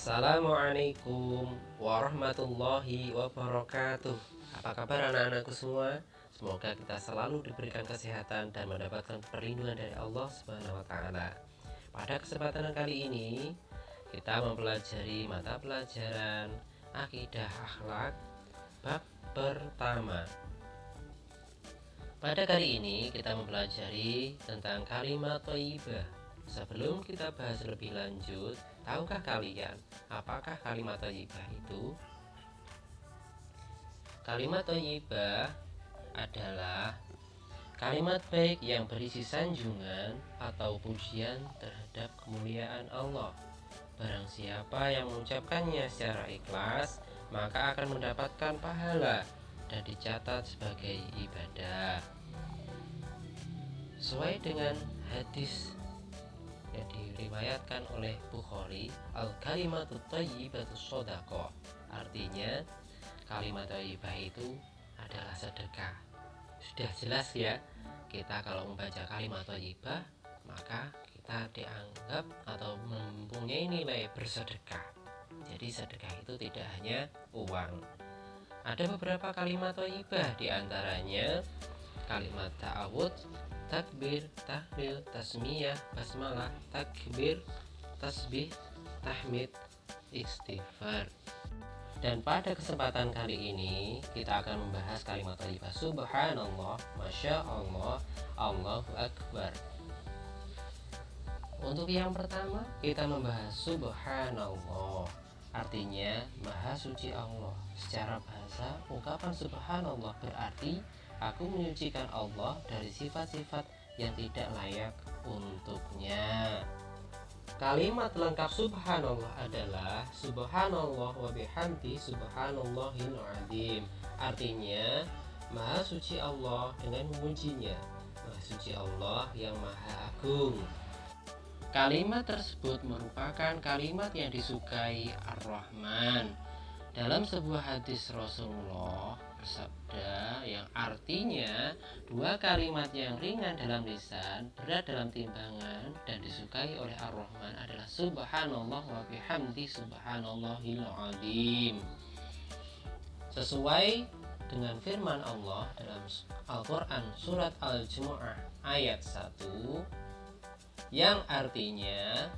Assalamualaikum warahmatullahi wabarakatuh. Apa kabar anak-anakku semua? Semoga kita selalu diberikan kesehatan dan mendapatkan perlindungan dari Allah Subhanahu wa taala. Pada kesempatan kali ini, kita mempelajari mata pelajaran Akidah Akhlak bab pertama. Pada kali ini kita mempelajari tentang kalimat thayyibah. Sebelum kita bahas lebih lanjut, tahukah kalian apakah kalimat thayyibah itu? Kalimat thayyibah adalah kalimat baik yang berisi sanjungan atau pujian terhadap kemuliaan Allah. Barang siapa yang mengucapkannya secara ikhlas, maka akan mendapatkan pahala dan dicatat sebagai ibadah. Sesuai dengan hadis yang diriwayatkan oleh Bukhari, al-kalimatut thayyibatus shadaqah. Artinya, kalimat thayyibah itu adalah sedekah. Sudah jelas ya, kita kalau membaca kalimat thayyibah, maka kita dianggap atau mempunyai nilai bersedekah. Jadi sedekah itu tidak hanya uang. Ada beberapa kalimat thayyibah, diantaranya kalimat ta'awud, takbir, tahlil, tasmiyah, basmalah, takbir, tasbih, tahmid, istighfar. Dan pada kesempatan kali ini kita akan membahas kalimat thayyibah subhanallah, masya Allah, Allahu akbar. Untuk yang pertama kita membahas subhanallah, artinya maha suci Allah. Secara bahasa, ungkapan subhanallah berarti aku menyucikan Allah dari sifat-sifat yang tidak layak untuknya. Kalimat lengkap subhanallah adalah subhanallah wa bihamdi subhanallahil azim. Artinya maha suci Allah dengan memujinya, maha suci Allah yang maha agung. Kalimat tersebut merupakan kalimat yang disukai Ar-Rahman. Dalam sebuah hadis Rasulullah bersabda yang artinya dua kalimat yang ringan dalam lisan, berat dalam timbangan dan disukai oleh Ar-Rahman adalah subhanallah wa bihamdi subhanallahil azim. Sesuai dengan firman Allah dalam Al-Quran surat Al-Jumu'ah ayat 1 yang artinya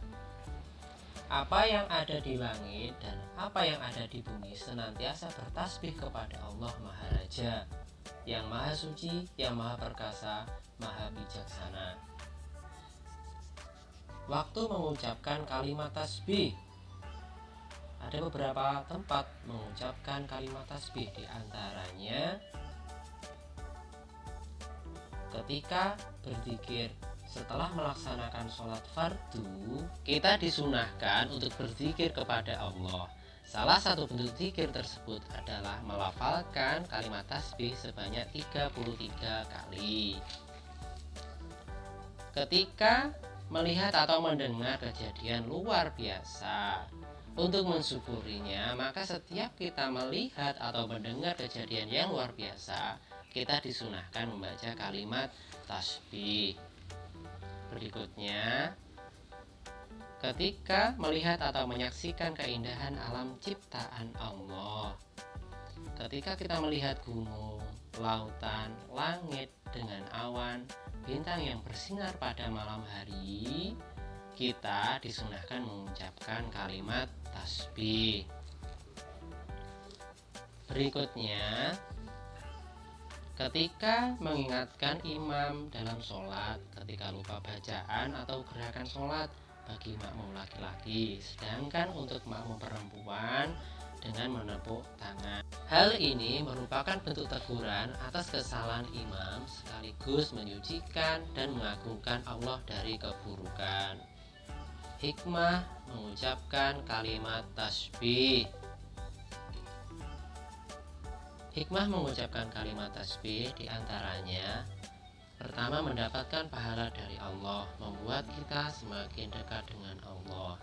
apa yang ada di langit dan apa yang ada di bumi senantiasa bertasbih kepada Allah Maha Raja, yang Maha Suci, yang Maha Perkasa, Maha Bijaksana. Waktu mengucapkan kalimat tasbih, ada beberapa tempat mengucapkan kalimat tasbih, di antaranya ketika berzikir. Setelah melaksanakan sholat fardu, kita disunahkan untuk berzikir kepada Allah. Salah satu bentuk zikir tersebut adalah melafalkan kalimat tasbih sebanyak 33 kali. Ketika melihat atau mendengar kejadian luar biasa, untuk mensyukurinya, maka setiap kita melihat atau mendengar kejadian yang luar biasa, kita disunahkan membaca kalimat tasbih. Berikutnya, ketika melihat atau menyaksikan keindahan alam ciptaan Allah, ketika kita melihat gunung, lautan, langit dengan awan, bintang yang bersinar pada malam hari, kita disunahkan mengucapkan kalimat tasbih. Berikutnya, ketika mengingatkan imam dalam sholat, ketika lupa bacaan atau gerakan sholat bagi makmum laki-laki, sedangkan untuk makmum perempuan dengan menepuk tangan. Hal ini merupakan bentuk teguran atas kesalahan imam sekaligus menyucikan dan mengagungkan Allah dari keburukan. Hikmah mengucapkan kalimat tasbih. Hikmah mengucapkan kalimat tasbih diantaranya, pertama, mendapatkan pahala dari Allah, membuat kita semakin dekat dengan Allah,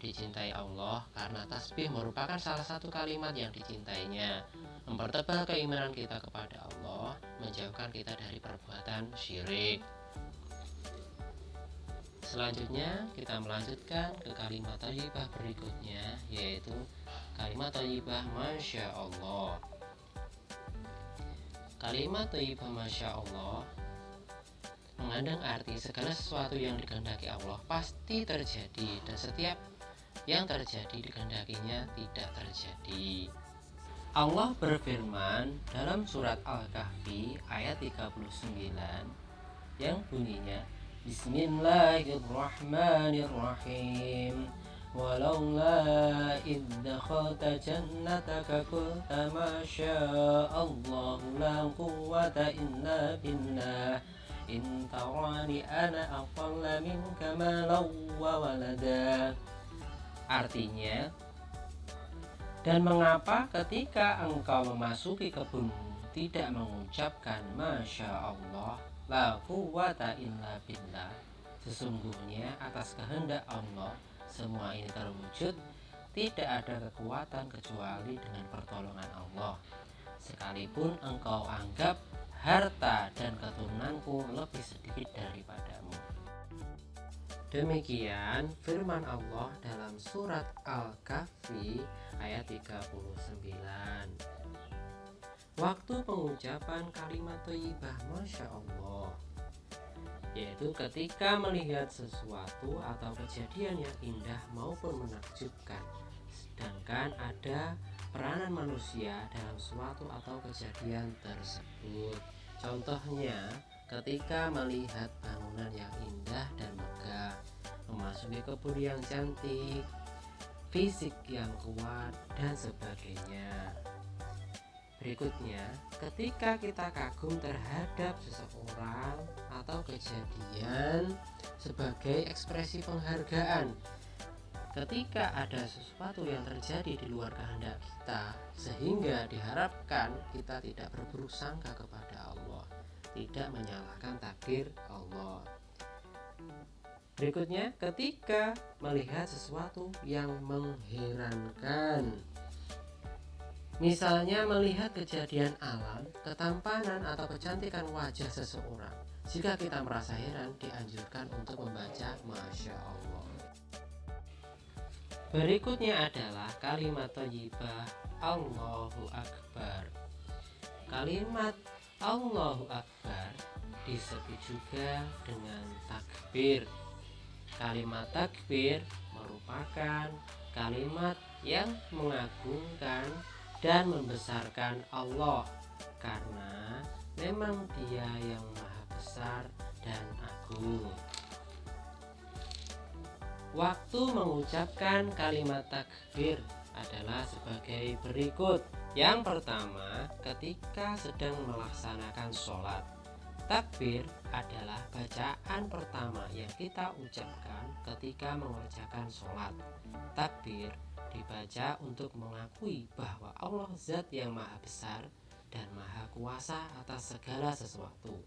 dicintai Allah karena tasbih merupakan salah satu kalimat yang dicintainya, mempertebal keimanan kita kepada Allah, menjauhkan kita dari perbuatan syirik. Selanjutnya kita melanjutkan ke kalimat thayyibah berikutnya, yaitu kalimat thayyibah Masya Allah. Kalimat thayyibah Masya Allah mengandung arti segala sesuatu yang dikehendaki Allah pasti terjadi, dan setiap yang terjadi dikehendakinya tidak terjadi. Allah berfirman dalam surat Al-Kahfi ayat 39 yang bunyinya Bismillahirrahmanirrahim. Walaula idh dakhalta jannataka qulta ma sya'allahu la quwwata illa billah in tarani ana aqalla minka malan wa walada. Artinya, dan mengapa ketika engkau memasuki kebunmu tidak mengucapkan Masya Allah, la quwwata illa billah, sesungguhnya atas kehendak Allah semua ini terwujud, tidak ada kekuatan kecuali dengan pertolongan Allah. Sekalipun engkau anggap harta dan keturunanku lebih sedikit daripadamu. Demikian firman Allah dalam surat Al-Kahfi ayat 39. Waktu pengucapan kalimat thayyibah Masya Allah, yaitu ketika melihat sesuatu atau kejadian yang indah maupun menakjubkan, sedangkan ada peranan manusia dalam suatu atau kejadian tersebut. Contohnya, ketika melihat bangunan yang indah dan megah, memasuki kebun yang cantik, fisik yang kuat, dan sebagainya. Berikutnya, ketika kita kagum terhadap seseorang atau kejadian sebagai ekspresi penghargaan, ketika ada sesuatu yang terjadi di luar kehendak kita, sehingga diharapkan kita tidak berburuk sangka kepada Allah, tidak menyalahkan takdir Allah. Berikutnya, ketika melihat sesuatu yang mengherankan, misalnya melihat kejadian alam, ketampanan atau kecantikan wajah seseorang, jika kita merasa heran, dianjurkan untuk membaca Masya Allah. Berikutnya adalah kalimat thayyibah Allahu Akbar. Kalimat Allahu Akbar disebut juga dengan takbir. Kalimat takbir merupakan kalimat yang mengagungkan dan membesarkan Allah, karena memang Dia yang maha besar dan agung. Waktu mengucapkan kalimat takbir adalah sebagai berikut. Yang pertama, ketika sedang melaksanakan sholat. Takbir adalah bacaan pertama yang kita ucapkan ketika mengerjakan sholat. Takbir dibaca untuk mengakui bahwa Allah Zat yang maha besar dan maha kuasa atas segala sesuatu.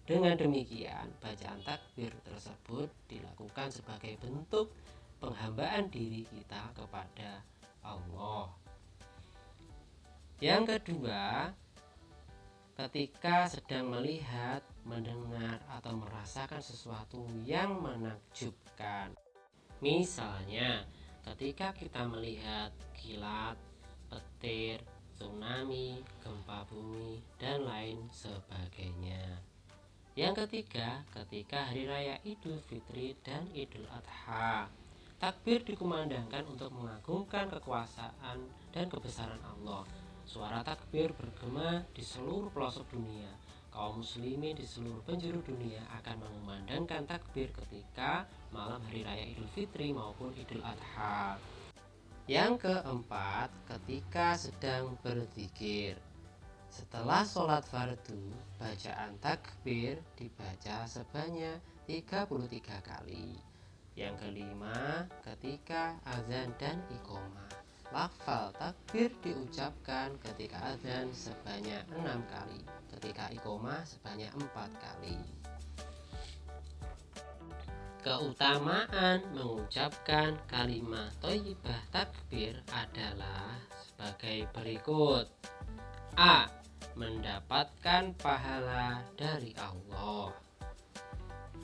Dengan demikian, bacaan takbir tersebut dilakukan sebagai bentuk penghambaan diri kita kepada Allah. Yang kedua, ketika sedang melihat, mendengar, atau merasakan sesuatu yang menakjubkan. Misalnya, ketika kita melihat kilat, petir, tsunami, gempa bumi, dan lain sebagainya. Yang ketiga, ketika hari raya Idul Fitri dan Idul Adha, takbir dikumandangkan untuk mengagungkan kekuasaan dan kebesaran Allah. Suara takbir bergema di seluruh pelosok dunia. Kaum muslimin di seluruh penjuru dunia akan mengumandangkan takbir ketika malam hari raya Idul Fitri maupun Idul Adha. Yang keempat, ketika sedang berzikir. Setelah sholat fardu, bacaan takbir dibaca sebanyak 33 kali. Yang kelima, ketika azan dan iqomah. Lafal takbir diucapkan ketika azan sebanyak 6 kali, ketika iqomah sebanyak 4 kali. Keutamaan mengucapkan kalimat thayyibah takbir adalah sebagai berikut. A. Mendapatkan pahala dari Allah.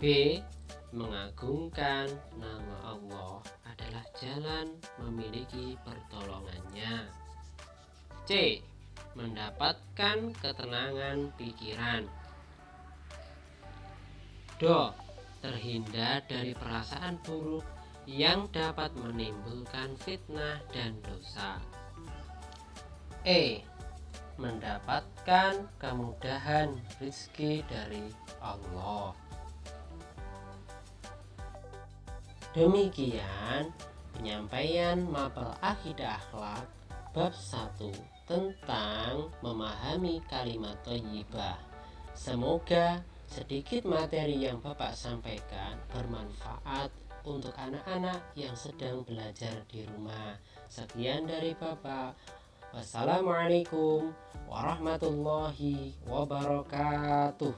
B. Mengagungkan nama Allah adalah jalan memiliki pertolongannya. C. Mendapatkan ketenangan pikiran. Do. Terhindar dari perasaan buruk yang dapat menimbulkan fitnah dan dosa. E. Mendapatkan kemudahan rezeki dari Allah. Demikian penyampaian mapel akidah akhlak bab 1 tentang memahami kalimat thayyibah. Semoga sedikit materi yang Bapak sampaikan bermanfaat untuk anak-anak yang sedang belajar di rumah. Sekian dari Bapak. Wassalamualaikum warahmatullahi wabarakatuh.